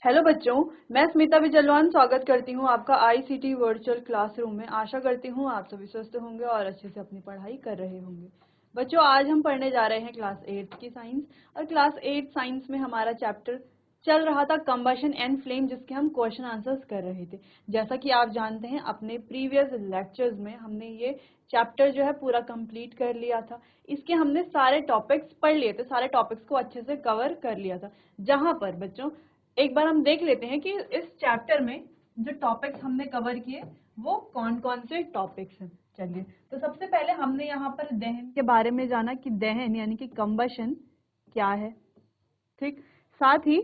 Hello बच्चों, मैं स्मिता बिजलवान स्वागत करती हूँ आपका आईसीटी वर्चुअल क्लासरूम में। आशा करती हूँ आप सभी स्वस्थ होंगे और अच्छे से अपनी पढ़ाई कर रहे होंगे। बच्चों, आज हम पढ़ने जा रहे हैं क्लास 8 की साइंस। और क्लास 8 साइंस में हमारा चैप्टर चल रहा था कंबशन एंड फ्लेम, जिसके हम क्वेश्चन आंसर्स कर रहे थे। जैसा कि आप जानते हैं, अपने प्रीवियस लेक्चर्स में हमने ये चैप्टर जो है पूरा कंप्लीट कर लिया था। इसके हमने सारे टॉपिक्स पढ़ लिए थे, सारे टॉपिक्स को अच्छे से कवर कर लिया था। जहां पर बच्चों एक बार हम देख लेते हैं कि इस चैप्टर में जो टॉपिक्स हमने कवर किए वो कौन कौन से टॉपिक्स हैं। चलिए, तो सबसे पहले हमने यहाँ पर दहन के बारे में जाना कि दहन यानी कि कंबशन क्या है। ठीक, साथ ही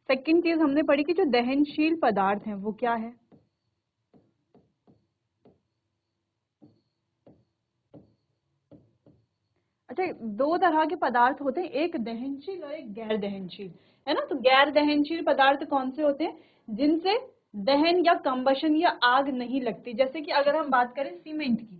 सेकंड चीज हमने पढ़ी कि जो दहनशील पदार्थ हैं वो क्या है। अच्छा, दो तरह के पदार्थ होते हैं, एक दहनशील और एक गैर दहनशील, है ना। तो गैर दहनशील पदार्थ कौन से होते हैं? जिनसे दहन या कंबशन या आग नहीं लगती। जैसे कि अगर हम बात करें सीमेंट की,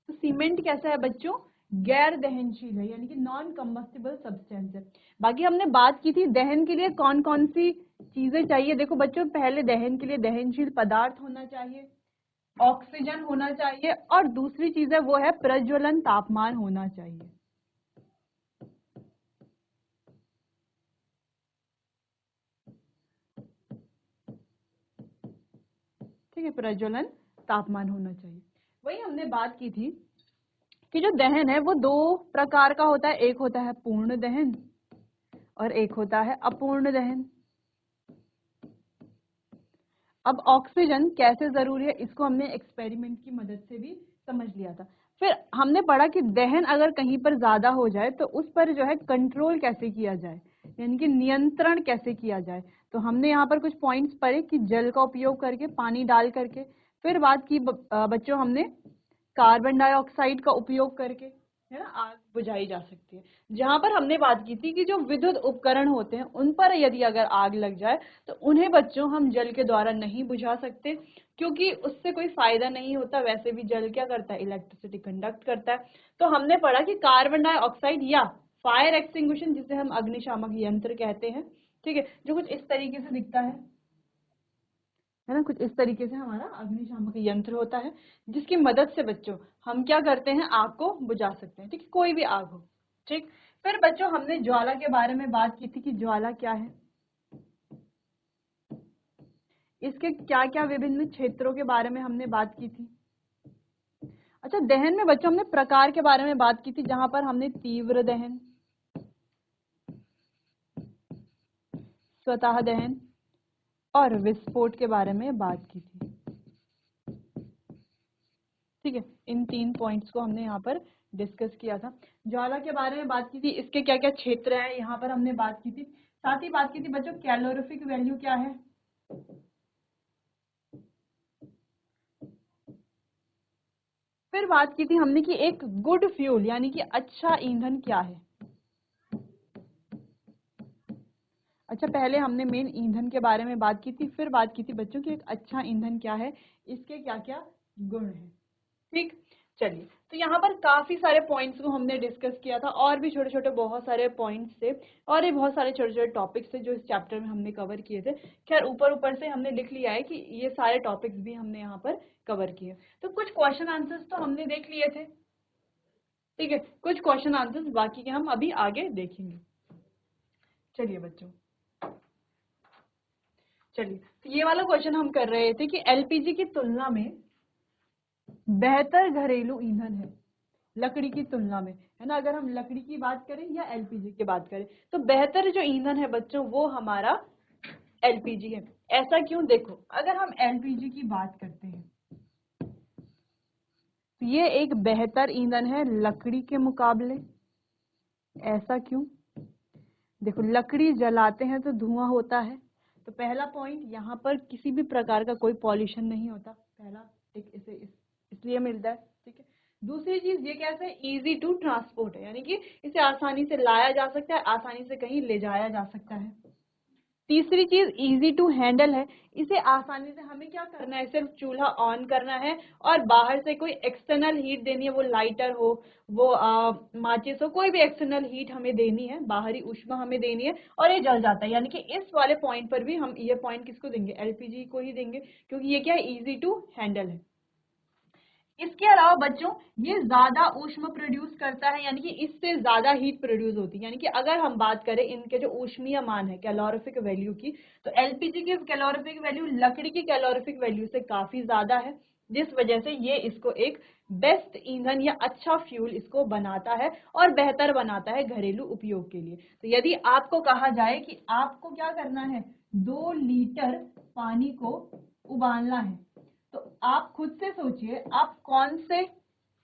तो सीमेंट कैसा है बच्चों? गैर दहनशील है, यानी कि नॉन कंबस्टिबल सब्सटेंस है। बाकी हमने बात की थी दहन के लिए कौन कौन सी चीजें चाहिए। देखो बच्चों, पहले दहन के लिए दहनशील पदार्थ होना चाहिए, ऑक्सीजन होना चाहिए, और दूसरी चीज है वो है प्रज्वलन तापमान होना चाहिए। ठीक है, प्रज्वलन तापमान होना चाहिए। वही हमने बात की थी कि जो दहन है वो दो प्रकार का होता है, एक होता है पूर्ण दहन और एक होता है अपूर्ण दहन। अब ऑक्सीजन कैसे जरूरी है इसको हमने एक्सपेरिमेंट की मदद से भी समझ लिया था। फिर हमने पढ़ा कि दहन अगर कहीं पर ज्यादा हो जाए तो उस पर जो है कंट्रोल कैसे किया जाए, यानी कि नियंत्रण कैसे किया जाए। तो हमने यहाँ पर कुछ पॉइंट्स पढ़े कि जल का उपयोग करके, पानी डाल करके। फिर बात की बच्चों हमने कार्बन डाइऑक्साइड का उपयोग करके, है ना, आग बुझाई जा सकती है। जहां पर हमने बात की थी कि जो विद्युत उपकरण होते हैं उन पर यदि अगर आग लग जाए तो उन्हें बच्चों हम जल के द्वारा नहीं बुझा सकते, क्योंकि उससे कोई फायदा नहीं होता। वैसे भी जल क्या करता है? इलेक्ट्रिसिटी कंडक्ट करता है। तो हमने पढ़ा कि कार्बन डाइऑक्साइड या फायर एक्सटिंग्विशन, जिसे हम अग्निशामक यंत्र कहते हैं, ठीक है, जो कुछ इस तरीके से दिखता है ना, कुछ इस तरीके से हमारा अग्निशामक यंत्र होता है, जिसकी मदद से बच्चों हम क्या करते हैं? आग को बुझा सकते हैं। ठीक, कोई भी आग हो। ठीक, फिर बच्चों हमने ज्वाला के बारे में बात की थी कि ज्वाला क्या है, इसके क्या क्या विभिन्न क्षेत्रों के बारे में हमने बात की थी। अच्छा, दहन में बच्चों हमने प्रकार के बारे में बात की थी, जहां पर हमने तीव्र दहन, स्वतः दहन और विस्फोट के बारे में बात की थी। ठीक है, इन 3 पॉइंट्स को हमने यहाँ पर डिस्कस किया था। ज्वाला के बारे में बात की थी, इसके क्या क्या क्षेत्र हैं यहाँ पर हमने बात की थी। साथ ही बात की थी बच्चों कैलोरीफिक वैल्यू क्या है, फिर बात की थी हमने कि एक गुड फ्यूल यानी कि अच्छा ईंधन क्या है। अच्छा, पहले हमने मेन ईंधन के बारे में बात की थी, फिर बात की थी बच्चों कि एक अच्छा ईंधन क्या है, इसके क्या क्या गुण हैं। ठीक, चलिए, तो यहाँ पर काफी सारे पॉइंट्स को हमने डिस्कस किया था, और भी छोटे छोटे बहुत सारे पॉइंट्स थे, और ये बहुत सारे छोटे छोटे टॉपिक्स थे जो इस चैप्टर में हमने कवर किए थे। खैर, ऊपर ऊपर से हमने लिख लिया है कि ये सारे टॉपिक्स भी हमने यहाँ पर कवर किए। तो कुछ क्वेश्चन आंसर्स तो हमने देख लिए थे, ठीक है, कुछ क्वेश्चन आंसर्स बाकी के हम अभी आगे देखेंगे। चलिए बच्चों, चलिए, तो ये वाला क्वेश्चन हम कर रहे थे कि एलपीजी की तुलना में बेहतर घरेलू ईंधन है लकड़ी की तुलना में, है ना। अगर हम लकड़ी की बात करें या एलपीजी की बात करें, तो बेहतर जो ईंधन है बच्चों वो हमारा एलपीजी है। ऐसा क्यों? देखो, अगर हम एलपीजी की बात करते हैं तो ये एक बेहतर ईंधन है लकड़ी के मुकाबले। ऐसा क्यों? देखो, लकड़ी जलाते हैं तो धुआं होता है, तो पहला पॉइंट, यहाँ पर किसी भी प्रकार का कोई पॉल्यूशन नहीं होता, पहला टिक इसे इसलिए मिलता है। ठीक है, दूसरी चीज ये कैसे? इजी टू ट्रांसपोर्ट है, यानी कि इसे आसानी से लाया जा सकता है, आसानी से कहीं ले जाया जा सकता है। तीसरी चीज इजी टू हैंडल है, इसे आसानी से हमें क्या करना है, सिर्फ चूल्हा ऑन करना है और बाहर से कोई एक्सटर्नल हीट देनी है, वो लाइटर हो, वो माचिस हो, कोई भी एक्सटर्नल हीट हमें देनी है, बाहरी ऊष्मा हमें देनी है और ये जल जाता है। यानी कि इस वाले पॉइंट पर भी हम ये पॉइंट किसको देंगे, एलपीजी को ही देंगे, क्योंकि ये क्या है, इजी टू हैंडल है। इसके अलावा बच्चों ये ज्यादा ऊष्मा प्रोड्यूस करता है, यानी कि इससे ज्यादा हीट प्रोड्यूस होती है। यानी कि अगर हम बात करें इनके जो ऊष्मीय मान है कैलोरीफिक वैल्यू की, तो एलपीजी की कैलोरीफिक वैल्यू लकड़ी की कैलोरीफिक वैल्यू से काफी ज्यादा है, जिस वजह से ये इसको एक बेस्ट ईंधन या अच्छा फ्यूल इसको बनाता है और बेहतर बनाता है घरेलू उपयोग के लिए। तो यदि आपको कहा जाए कि आपको क्या करना है, 2 लीटर पानी को उबालना है, तो आप खुद से सोचिए आप कौन से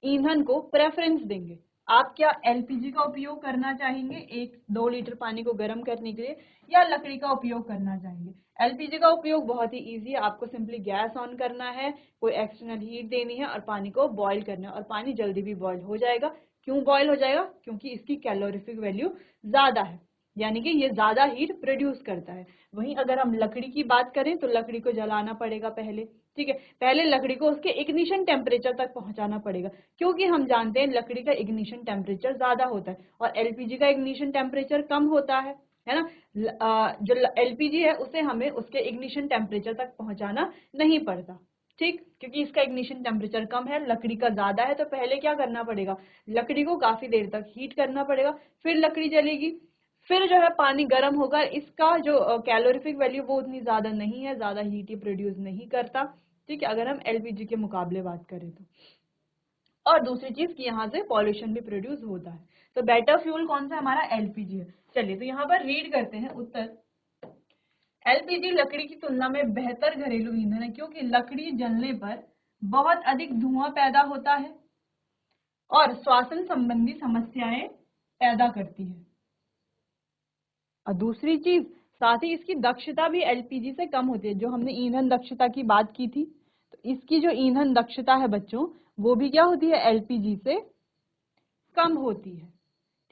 ईंधन को प्रेफरेंस देंगे। आप क्या एलपीजी का उपयोग करना चाहेंगे 1-2 लीटर पानी को गर्म करने के लिए, या लकड़ी का उपयोग करना चाहेंगे। एलपीजी का उपयोग बहुत ही इजी है, आपको सिंपली गैस ऑन करना है, कोई एक्सटर्नल हीट देनी है और पानी को बॉईल करना है, और पानी जल्दी भी बॉईल हो जाएगा। क्यों बॉईल हो जाएगा, क्योंकि इसकी कैलोरीफिक वैल्यू ज्यादा है, यानी कि ये ज्यादा हीट प्रोड्यूस करता है। वहीं अगर हम लकड़ी की बात करें तो लकड़ी को जलाना पड़ेगा पहले, ठीक है, पहले लकड़ी को उसके इग्निशन टेम्परेचर तक पहुंचाना पड़ेगा, क्योंकि हम जानते हैं लकड़ी का इग्निशन टेम्परेचर ज्यादा होता है और एलपीजी का इग्निशन टेम्परेचर कम होता है ना। जो एलपीजी है उसे हमें उसके इग्निशन टेम्परेचर तक पहुंचाना नहीं पड़ता, ठीक, क्योंकि इसका इग्निशन टेम्परेचर कम है, लकड़ी का ज्यादा है। तो पहले क्या करना पड़ेगा, लकड़ी को काफी देर तक हीट करना पड़ेगा, फिर लकड़ी जलेगी, फिर जो है पानी गर्म होगा। इसका जो कैलोरीफिक वैल्यू वो उतनी ज्यादा नहीं है, ज्यादा हीट ही प्रोड्यूस नहीं करता, ठीक है, अगर हम एलपीजी के मुकाबले बात करें तो। और दूसरी चीज कि यहाँ से पॉल्यूशन भी प्रोड्यूस होता है। तो बेटर फ्यूल कौन सा, हमारा एलपीजी है। चलिए तो यहाँ पर रीड करते हैं उत्तर। एलपीजी लकड़ी की तुलना में बेहतर घरेलू ईंधन है, क्योंकि लकड़ी जलने पर बहुत अधिक धुआं पैदा होता है और श्वसन संबंधी समस्याएं पैदा करती है। और दूसरी चीज, साथ ही इसकी दक्षता भी एलपीजी से कम होती है। जो हमने ईंधन दक्षता की बात की थी, तो इसकी जो ईंधन दक्षता है बच्चों, वो भी क्या होती है, एलपीजी से कम होती है,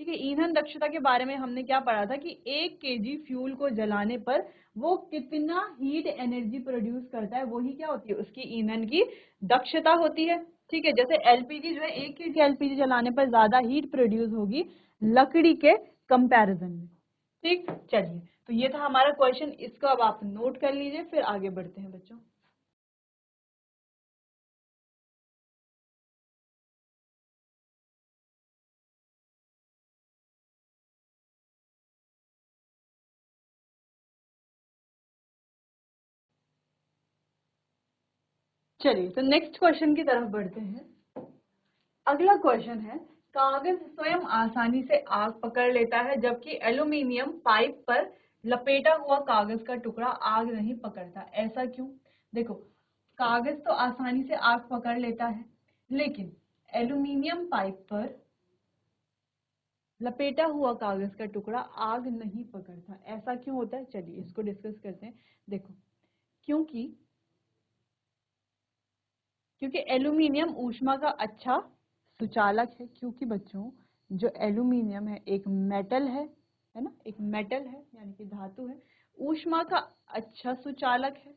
ठीक है। ईंधन दक्षता के बारे में हमने क्या पढ़ा था कि 1 केजी फ्यूल को जलाने पर वो कितना हीट एनर्जी प्रोड्यूस करता है, वही क्या होती है, उसकी ईंधन की दक्षता होती है, ठीक है। जैसे एलपीजी जो है, 1 केजी एलपीजी जलाने पर ज्यादा हीट प्रोड्यूस होगी लकड़ी के कंपैरिजन में, ठीक। चलिए तो ये था हमारा क्वेश्चन, इसको अब आप नोट कर लीजिए, फिर आगे बढ़ते हैं बच्चों। चलिए तो नेक्स्ट क्वेश्चन की तरफ बढ़ते हैं। अगला क्वेश्चन है, कागज स्वयं आसानी से आग पकड़ लेता है, जबकि एल्यूमीनियम पाइप पर लपेटा हुआ कागज का टुकड़ा आग नहीं पकड़ता, ऐसा क्यों। देखो, कागज तो आसानी से आग पकड़ लेता है, लेकिन एल्यूमीनियम पाइप पर लपेटा हुआ कागज का टुकड़ा आग नहीं पकड़ता, ऐसा क्यों होता है। चलिए इसको डिस्कस करते हैं। देखो, क्योंकि क्योंकि एल्यूमीनियम ऊष्मा का अच्छा सुचालक है, क्योंकि बच्चों जो एल्यूमीनियम है एक मेटल है ना, एक मेटल है यानी कि धातु है, ऊष्मा का अच्छा सुचालक है,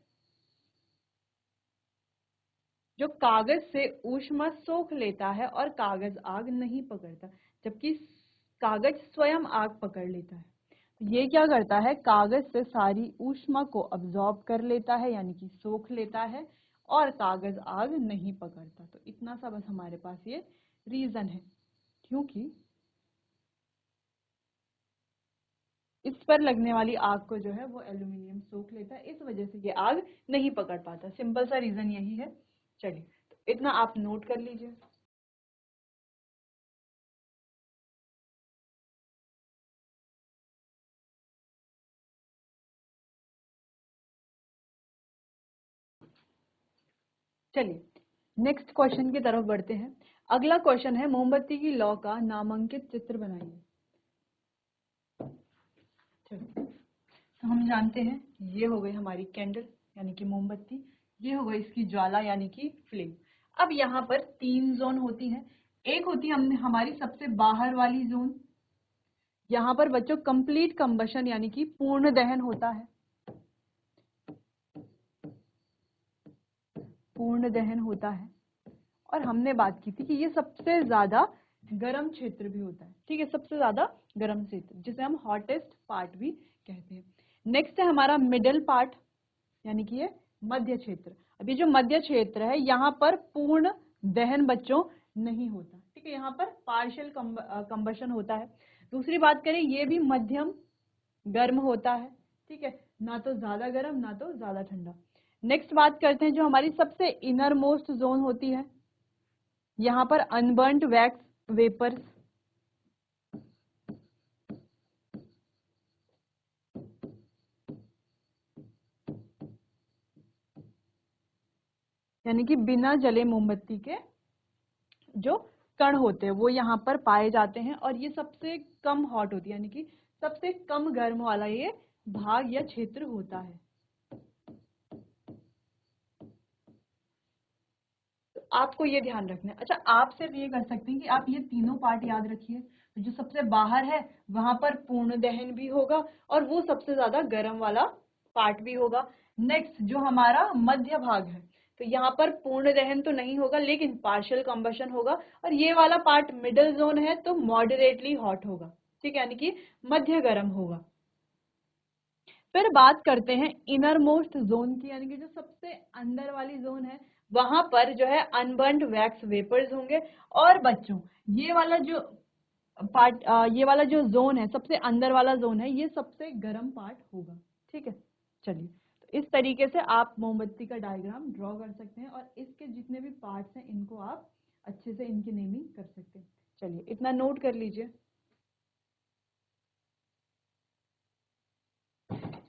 जो कागज से ऊष्मा सोख लेता है और कागज आग नहीं पकड़ता, जबकि कागज स्वयं आग पकड़ लेता है। ये क्या करता है, कागज से सारी ऊष्मा को अब्सॉर्ब कर लेता है, यानी कि सोख लेता है, और कागज आग नहीं पकड़ता। तो इतना सा बस हमारे पास ये रीजन है, क्योंकि इस पर लगने वाली आग को जो है वो एल्यूमिनियम सोख लेता है, इस वजह से ये आग नहीं पकड़ पाता। सिंपल सा रीजन यही है। चलिए तो इतना आप नोट कर लीजिए। चलिए नेक्स्ट क्वेश्चन की तरफ बढ़ते हैं। अगला क्वेश्चन है, मोमबत्ती की लौ का नामांकित चित्र बनाइए। चलिए तो हम जानते हैं ये हो गई हमारी कैंडल यानी कि मोमबत्ती, ये हो गई इसकी ज्वाला यानी कि फ्लेम। अब यहाँ पर 3 जोन होती हैं। एक होती है हमने हमारी सबसे बाहर वाली जोन, यहाँ पर बच्चों कंप्लीट कंबशन यानी कि पूर्ण दहन होता है। पूर्ण दहन होता है, और हमने बात की थी कि ये सबसे ज्यादा गर्म क्षेत्र भी होता है, ठीक है, सबसे ज्यादा गर्म क्षेत्र, जिसे हम हॉटेस्ट पार्ट भी कहते हैं। नेक्स्ट है हमारा मिडल पार्ट, यानी कि ये मध्य क्षेत्र। अब ये जो मध्य क्षेत्र है, यहाँ पर पूर्ण दहन बच्चों नहीं होता, ठीक है, यहाँ पर पार्शियल कंबशन होता है। दूसरी बात करें, ये भी मध्यम गर्म होता है, ठीक है, ना तो ज्यादा गर्म ना तो ज्यादा ठंडा। नेक्स्ट बात करते हैं जो हमारी सबसे इनर मोस्ट जोन होती है, यहाँ पर अनबर्न्ड वैक्स वेपर्स, यानी कि बिना जले मोमबत्ती के जो कण होते हैं वो यहाँ पर पाए जाते हैं, और ये सबसे कम हॉट होती है, यानी कि सबसे कम गर्म वाला ये भाग या क्षेत्र होता है। तो आपको ये ध्यान रखना है। अच्छा, आप सिर्फ ये कर सकते हैं कि आप ये तीनों पार्ट याद रखिए। तो जो सबसे बाहर है वहां पर पूर्ण दहन भी होगा, और वो सबसे ज्यादा गर्म वाला पार्ट भी होगा। नेक्स्ट जो हमारा मध्य भाग है, तो यहाँ पर पूर्ण दहन तो नहीं होगा लेकिन पार्शियल कंबशन होगा, और ये वाला पार्ट मिडिल जोन है तो मॉडरेटली हॉट होगा, ठीक है, यानी कि मध्य गर्म होगा। फिर बात करते हैं इनर मोस्ट जोन की, यानी कि जो सबसे अंदर वाली जोन है, वहां पर जो है अनबर्न्ड वैक्स वेपर्स होंगे। और बच्चों ये वाला जो पार्ट, ये वाला जो जोन है, सबसे अंदर वाला जोन है, ये सबसे गर्म पार्ट होगा, ठीक है। चलिए, तो इस तरीके से आप मोमबत्ती का डायग्राम ड्रॉ कर सकते हैं, और इसके जितने भी पार्ट्स हैं इनको आप अच्छे से इनकी नेमिंग कर सकते हैं। चलिए, इतना नोट कर लीजिए।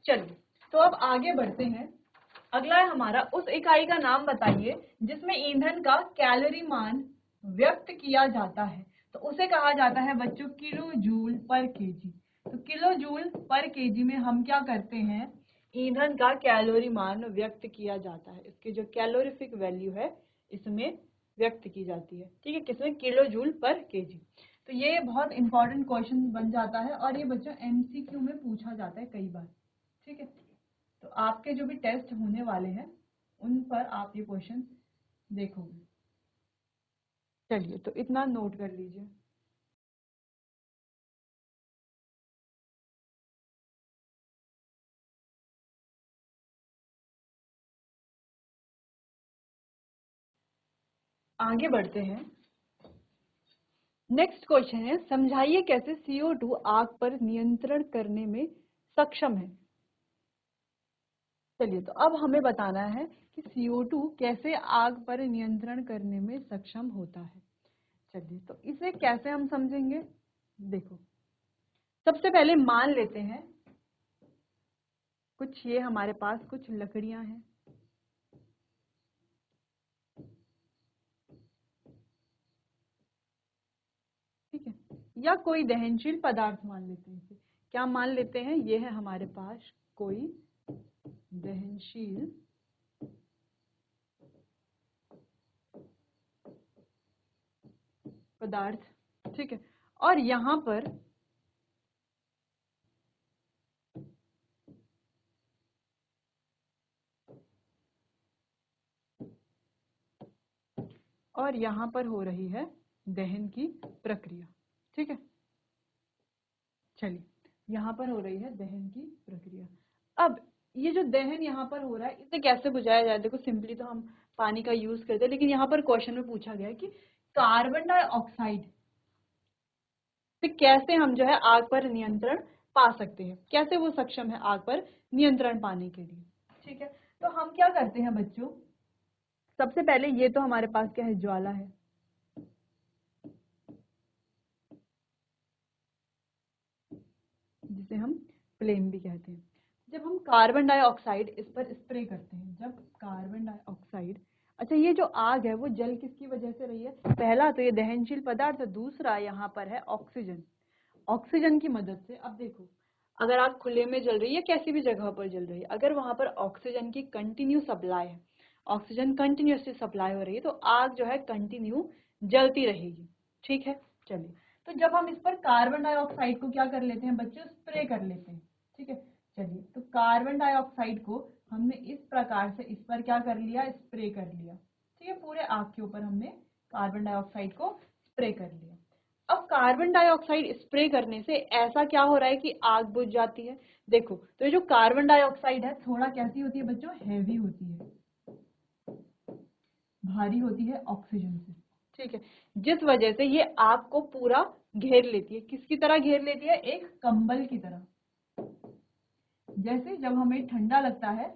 चलिए, तो अब आगे बढ़ते हैं। अगला है हमारा, उस इकाई का नाम बताइए जिसमें ईंधन का कैलोरी मान व्यक्त किया जाता है। तो उसे कहा जाता है बच्चों किलो जूल पर केजी। तो किलो जूल पर केजी में हम क्या करते हैं, ईंधन का कैलोरी मान व्यक्त किया जाता है। इसकी जो कैलोरीफिक वैल्यू है इसमें व्यक्त की जाती है, ठीक है, किसमें, किलो जूल पर केजी। तो ये बहुत इंपॉर्टेंट क्वेश्चन बन जाता है, और ये बच्चों एमसीक्यू में पूछा जाता है कई बार, ठीक है। तो आपके जो भी टेस्ट होने वाले हैं उन पर आप ये क्वेश्चन देखोगे। चलिए, तो इतना नोट कर लीजिए। आगे बढ़ते हैं। नेक्स्ट क्वेश्चन है, समझाइए कैसे CO2 आग पर नियंत्रण करने में सक्षम है। चलिए, तो अब हमें बताना है कि CO2 कैसे आग पर नियंत्रण करने में सक्षम होता है। चलिए, तो इसे कैसे हम समझेंगे, देखो, सबसे पहले मान लेते हैं कुछ ये हमारे पास कुछ लकड़ियां हैं, ठीक है, या कोई दहनशील पदार्थ मान लेते हैं इसे। क्या मान लेते हैं, ये है हमारे पास कोई दहनशील पदार्थ, ठीक है, और यहाँ पर हो रही है दहन की प्रक्रिया, ठीक है। चलिए, यहाँ पर हो रही है दहन की प्रक्रिया। अब ये जो दहन यहाँ पर हो रहा है इसे कैसे बुझाया जाए, देखो सिंपली तो हम पानी का यूज करते हैं, लेकिन यहाँ पर क्वेश्चन में पूछा गया है कि कार्बन डाइऑक्साइड से कैसे हम जो है आग पर नियंत्रण पा सकते हैं, कैसे वो सक्षम है आग पर नियंत्रण पाने के लिए, ठीक है। तो हम क्या करते हैं बच्चों, सबसे पहले ये तो हमारे पास क्या है, ज्वाला है, जिसे हम फ्लेम भी कहते हैं। जब हम कार्बन डाइऑक्साइड इस पर स्प्रे करते हैं, जब कार्बन डाइऑक्साइड, अच्छा ये जो आग है वो जल किसकी वजह से रही है, पहला तो ये दहनशील पदार्थ, दूसरा यहाँ पर है ऑक्सीजन, ऑक्सीजन की मदद से। अब देखो, अगर आग खुले में जल रही है, कैसी भी जगह पर जल रही है, अगर वहां पर ऑक्सीजन की कंटिन्यू सप्लाई है, ऑक्सीजन कंटिन्यूसली सप्लाई हो रही है, तो आग जो है कंटिन्यू जलती रहेगी, ठीक है। चलिए, तो जब हम इस पर कार्बन डाइऑक्साइड को क्या कर लेते हैं बच्चों, स्प्रे कर लेते हैं, ठीक है। चलिए, तो कार्बन डाइऑक्साइड को हमने इस प्रकार से इस पर क्या कर लिया, स्प्रे कर लिया। ठीक है, पूरे आग के ऊपर हमने कार्बन डाइऑक्साइड को स्प्रे कर लिया। अब कार्बन डाइऑक्साइड स्प्रे करने से ऐसा क्या हो रहा है कि आग बुझ जाती है। देखो, तो ये जो कार्बन डाइऑक्साइड है थोड़ा कैसी होती है बच्चों, हैवी होती है, भारी होती है ऑक्सीजन से। ठीक है, जिस वजह से ये आग को पूरा घेर लेती है। किसकी तरह घेर लेती है, एक कंबल की तरह। जैसे जब हमें ठंडा लगता है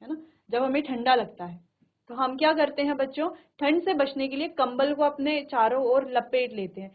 ना, जब हमें ठंडा लगता है तो हम क्या करते हैं बच्चों, ठंड से बचने के लिए कंबल को अपने चारों ओर लपेट लेते हैं।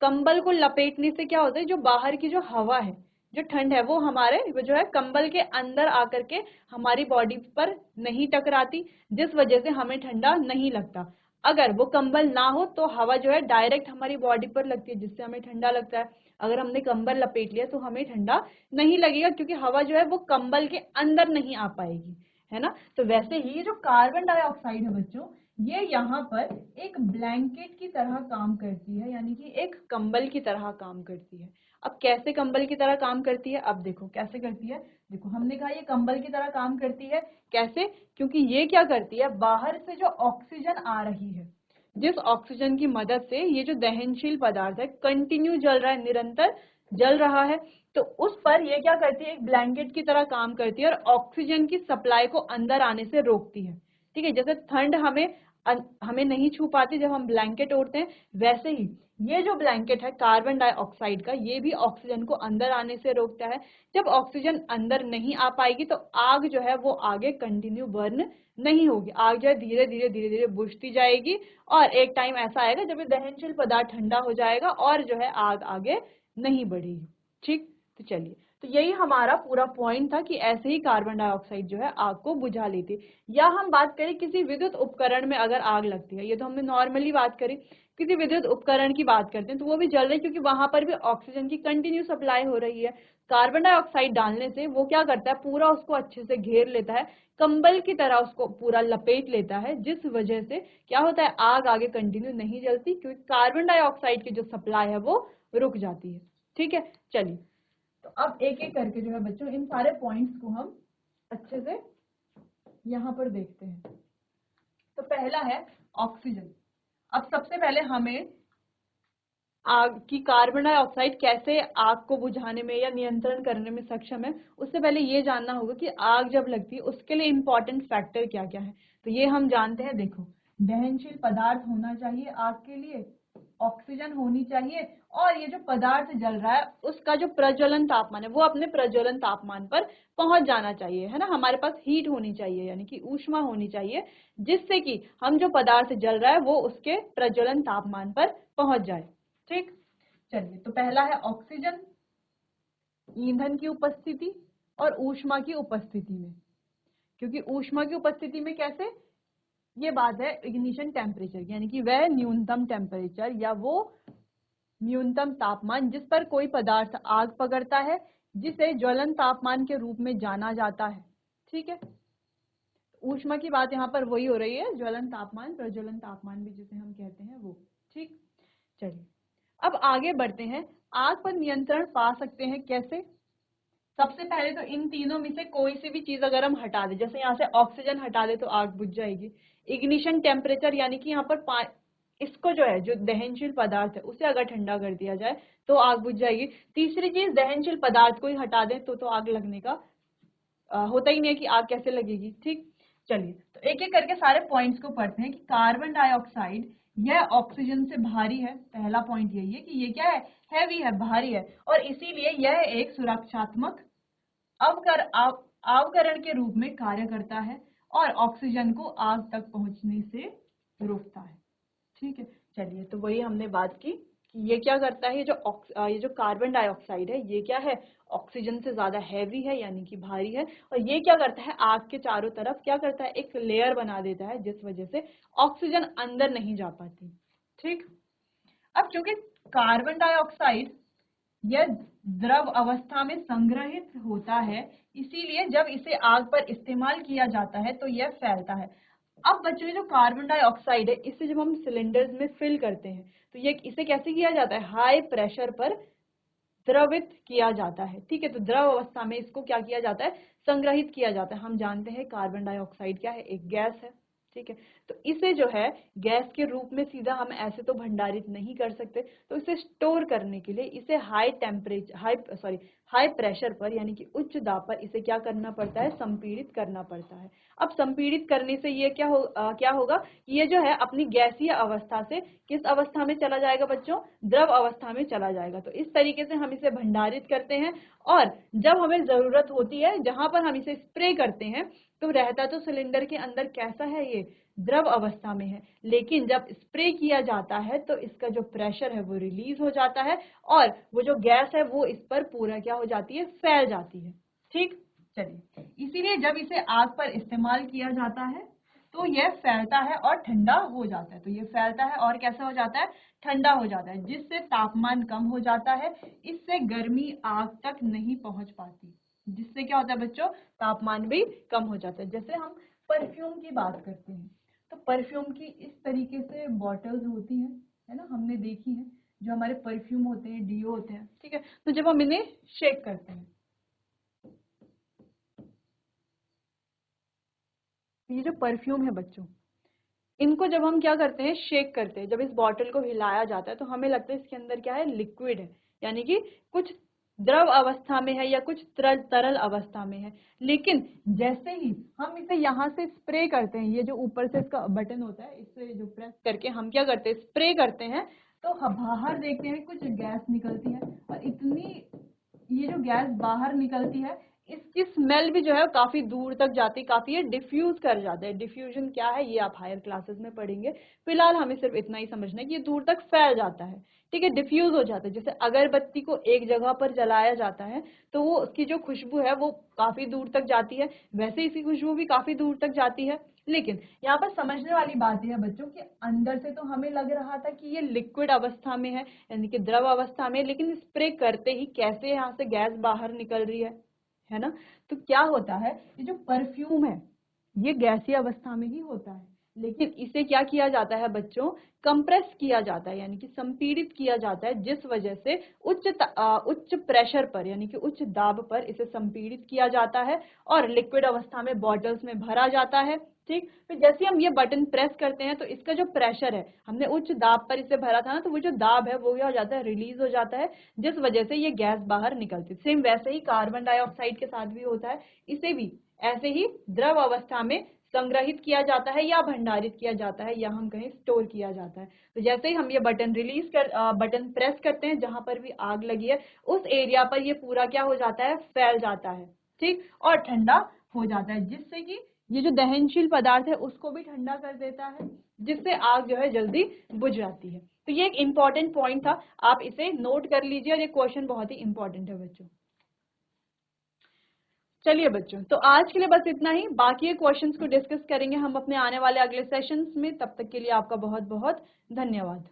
कंबल को लपेटने से क्या होता है, जो बाहर की जो हवा है, जो ठंड है, वो हमारे वो जो है कंबल के अंदर आकर के हमारी बॉडी पर नहीं टकराती, जिस वजह से हमें ठंडा नहीं लगता। अगर वो कंबल ना हो तो हवा जो है डायरेक्ट हमारी बॉडी पर लगती है, जिससे हमें ठंडा लगता है। अगर हमने कंबल लपेट लिया तो हमें ठंडा नहीं लगेगा, क्योंकि हवा जो है वो कंबल के अंदर नहीं आ पाएगी, है ना। तो वैसे ही जो कार्बन डाइऑक्साइड है बच्चों, ये यहाँ पर एक ब्लैंकेट की तरह काम करती है, यानी कि एक कंबल की तरह काम करती है। अब कैसे कंबल की तरह काम करती है, अब देखो कैसे करती है। देखो, हमने कहा ये कंबल की तरह काम करती है, कैसे, क्योंकि ये क्या करती है, बाहर से जो ऑक्सीजन आ रही है, जिस ऑक्सीजन की मदद से ये जो दहनशील पदार्थ है कंटिन्यू जल रहा है, निरंतर जल रहा है, तो उस पर ये क्या करती है, एक ब्लैंकेट की तरह काम करती है और ऑक्सीजन की सप्लाई को अंदर आने से रोकती है। ठीक है, जैसे ठंड हमें नहीं छू पाती जब हम ब्लैंकेट ओढ़ते हैं, वैसे ही ये जो ब्लैंकेट है कार्बन डाइऑक्साइड का, ये भी ऑक्सीजन को अंदर आने से रोकता है। जब ऑक्सीजन अंदर नहीं आ पाएगी तो आग जो है वो आगे कंटिन्यू बर्न नहीं होगी, आग जो है धीरे धीरे धीरे धीरे बुझती जाएगी और एक टाइम ऐसा आएगा जब ये दहनशील पदार्थ ठंडा हो जाएगा और जो है आग आगे नहीं बढ़ेगी। ठीक, तो चलिए, तो यही हमारा पूरा पॉइंट था कि ऐसे ही कार्बन डाइऑक्साइड जो है आग को बुझा लेती है। या हम बात करें किसी विद्युत उपकरण में अगर आग लगती है, ये तो हमने नॉर्मली बात करी, किसी विद्युत उपकरण की बात करते हैं तो वो भी जल रही है, क्योंकि वहां पर भी ऑक्सीजन की कंटिन्यू सप्लाई हो रही है। कार्बन डाइऑक्साइड डालने से वो क्या करता है, पूरा उसको अच्छे से घेर लेता है, कंबल की तरह उसको पूरा लपेट लेता है, जिस वजह से क्या होता है, आग आगे कंटिन्यू नहीं जलती, क्योंकि कार्बन डाइऑक्साइड की जो सप्लाई है वो रुक जाती है। ठीक है, चलिए, तो अब एक एक करके जो है बच्चों इन सारे पॉइंट्स को हम अच्छे से यहाँ पर देखते हैं। तो पहला है ऑक्सीजन। अब सबसे पहले हमें आग की कार्बन डाइऑक्साइड कैसे आग को बुझाने में या नियंत्रण करने में सक्षम है, उससे पहले ये जानना होगा कि आग जब लगती है उसके लिए इंपॉर्टेंट फैक्टर क्या क्या है। तो ये हम जानते हैं, देखो, दहनशील पदार्थ होना चाहिए आग के लिए, ऑक्सीजन होनी चाहिए, और ये जो पदार्थ जल रहा है उसका जो प्रज्वलन तापमान है वो अपने प्रज्वलन तापमान पर पहुंच जाना चाहिए, है ना। हमारे पास हीट होनी चाहिए, यानी कि ऊष्मा होनी चाहिए, जिससे कि हम जो पदार्थ जल रहा है वो उसके प्रज्वलन तापमान पर पहुंच जाए। ठीक, चलिए, तो पहला है ऑक्सीजन, ईंधन की उपस्थिति और ऊष्मा की उपस्थिति में। क्योंकि ऊष्मा की उपस्थिति में कैसे, ये बात है इग्निशन टेम्परेचर, यानी कि वह न्यूनतम टेम्परेचर या वो न्यूनतम तापमान जिस पर कोई पदार्थ आग पकड़ता है, जिसे ज्वलन तापमान के रूप में जाना जाता है। ठीक है, ऊष्मा की बात यहाँ पर वही हो रही है, ज्वलन तापमान, प्रज्वलन तापमान भी जिसे हम कहते हैं वो। ठीक, चलिए, अब आगे बढ़ते हैं। आग पर नियंत्रण पा सकते हैं कैसे। सबसे पहले तो इन तीनों में से कोई सी भी चीज अगर हम हटा दें, जैसे यहाँ से ऑक्सीजन हटा दे तो आग बुझ जाएगी। इग्निशन टेम्परेचर, यानी कि यहाँ पर इसको जो है, जो दहनशील पदार्थ है उसे अगर ठंडा कर दिया जाए तो आग बुझ जाएगी। तीसरी चीज, दहनशील पदार्थ को ही हटा दें तो आग लगने का होता ही नहीं है कि आग कैसे लगेगी। ठीक, चलिए, तो एक एक करके सारे पॉइंट्स को पढ़ते हैं कि कार्बन डाइऑक्साइड यह ऑक्सीजन से भारी है। पहला पॉइंट यही है कि ये क्या है, हैवी है, भारी है, और इसीलिए यह एक सुरक्षात्मक अवकरण के रूप में कार्य करता है और ऑक्सीजन को आग तक पहुंचने से रोकता है। ठीक है, चलिए, तो वही हमने बात की कि ये क्या करता है, ये जो कार्बन डाइऑक्साइड है ये क्या है, ऑक्सीजन से ज्यादा हैवी है, यानी कि भारी है, और ये क्या करता है, आग के चारों तरफ क्या करता है, एक लेयर बना देता है, जिस वजह से ऑक्सीजन अंदर नहीं जा पाती। ठीक, अब चूंकि कार्बन डाइऑक्साइड यह द्रव अवस्था में संग्रहित होता है, इसीलिए जब इसे आग पर इस्तेमाल किया जाता है तो यह फैलता है। अब बच्चों, जो कार्बन डाइऑक्साइड है इसे जब हम सिलेंडर्स में फिल करते हैं तो ये इसे कैसे किया जाता है, हाई प्रेशर पर द्रवित किया जाता है। ठीक है, तो द्रव अवस्था में इसको क्या किया जाता है, संग्रहित किया जाता है। हम जानते हैं कार्बन डाइऑक्साइड क्या है, एक गैस है। ठीक है, तो इसे जो है गैस के रूप में सीधा हम ऐसे तो भंडारित नहीं कर सकते, तो इसे स्टोर करने के लिए इसे हाई प्रेशर पर यानी कि उच्च दाब पर इसे क्या करना पड़ता है, संपीड़ित करना पड़ता है। अब संपीड़ित करने से ये क्या होगा, ये जो है अपनी गैसीय अवस्था से किस अवस्था में चला जाएगा बच्चों, द्रव अवस्था में चला जाएगा। तो इस तरीके से हम इसे भंडारित करते हैं, और जब हमें जरूरत होती है, जहां पर हम इसे स्प्रे करते हैं, तो रहता तो सिलेंडर के अंदर कैसा है, ये द्रव अवस्था में है, लेकिन जब स्प्रे किया जाता है तो इसका जो प्रेशर है वो रिलीज हो जाता है, और वो जो गैस है वो इस पर पूरा क्या हो जाती है, फैल जाती है। ठीक, चलिए, इसीलिए जब इसे आग पर इस्तेमाल किया जाता है तो यह फैलता है और ठंडा हो जाता है। तो ये फैलता है और कैसा हो जाता है, ठंडा हो जाता है, जिससे तापमान कम हो जाता है। इससे गर्मी आग तक नहीं पहुंच पाती, जिससे क्या होता है बच्चों, तापमान भी कम हो जाता है। जैसे हम परफ्यूम की बात करते हैं, तो परफ्यूम की इस तरीके से बॉटल्स होती हैं, है ना, हमने देखी है, जो हमारे परफ्यूम होते हैं, डीओ होते हैं। ठीक है, तो जब हम इन्हें शेक करते हैं, ये जो परफ्यूम है बच्चों, इनको जब हम क्या करते हैं, शेक करते हैं, जब इस बॉटल को हिलाया जाता है तो हमें लगता है इसके अंदर क्या है, लिक्विड है, यानी कि कुछ द्रव अवस्था में है या कुछ तरल अवस्था में है। लेकिन जैसे ही हम इसे यहाँ से स्प्रे करते हैं, ये जो ऊपर से इसका बटन होता है, इससे जो प्रेस करके हम क्या करते हैं, स्प्रे करते हैं, तो हम बाहर देखते हैं कुछ गैस निकलती है, और इतनी ये जो गैस बाहर निकलती है, इसकी स्मेल भी जो है काफी दूर तक जाती है, काफी ये डिफ्यूज कर जाता है। डिफ्यूजन क्या है, ये आप हायर क्लासेस में पढ़ेंगे, फिलहाल हमें सिर्फ इतना ही समझना है कि ये दूर तक फैल जाता है। ठीक है, डिफ्यूज हो जाता है। जैसे अगरबत्ती को एक जगह पर जलाया जाता है तो वो उसकी जो खुशबू है वो काफी दूर तक जाती है, वैसे इसकी खुशबू भी काफी दूर तक जाती है। लेकिन यहाँ पर समझने वाली बात यह है बच्चों कि अंदर से तो हमें लग रहा था कि ये लिक्विड अवस्था में है, यानी कि द्रव अवस्था में, लेकिन स्प्रे करते ही कैसे यहाँ से गैस बाहर निकल रही है ना। तो क्या होता है, ये जो परफ्यूम है ये गैसीय अवस्था में ही होता है, लेकिन इसे क्या किया जाता है बच्चों, कंप्रेस किया जाता है, यानी कि संपीड़ित किया जाता है, जिस वजह से उच्च प्रेशर पर यानी कि उच्च दाब पर इसे संपीड़ित किया जाता है, और लिक्विड अवस्था में बॉटल्स में भरा जाता है। ठीक, फिर जैसे हम ये बटन प्रेस करते हैं तो इसका जो प्रेशर है, हमने उच्च दाब पर इसे भरा था ना, तो वो जो दाब है वो क्या हो जाता है, रिलीज हो जाता है, जिस वजह से ये गैस बाहर निकलती है। सेम वैसे ही कार्बन डाइऑक्साइड के साथ भी होता है, इसे भी ऐसे ही द्रव अवस्था में संग्रहित किया जाता है या भंडारित किया जाता है, या हम कहें स्टोर किया जाता है। तो जैसे ही हम ये बटन प्रेस करते हैं, जहां पर भी आग लगी है उस एरिया पर ये पूरा क्या हो जाता है, फैल जाता है। ठीक, और ठंडा हो जाता है, जिससे कि ये जो दहनशील पदार्थ है उसको भी ठंडा कर देता है, जिससे आग जो है जल्दी बुझ जाती है। तो ये एक इंपॉर्टेंट पॉइंट था, आप इसे नोट कर लीजिए, और ये क्वेश्चन बहुत ही इंपॉर्टेंट है बच्चों। चलिए बच्चों, तो आज के लिए बस इतना ही, बाकी क्वेश्चंस को डिस्कस करेंगे हम अपने आने वाले अगले सेशंस में। तब तक के लिए आपका बहुत बहुत धन्यवाद।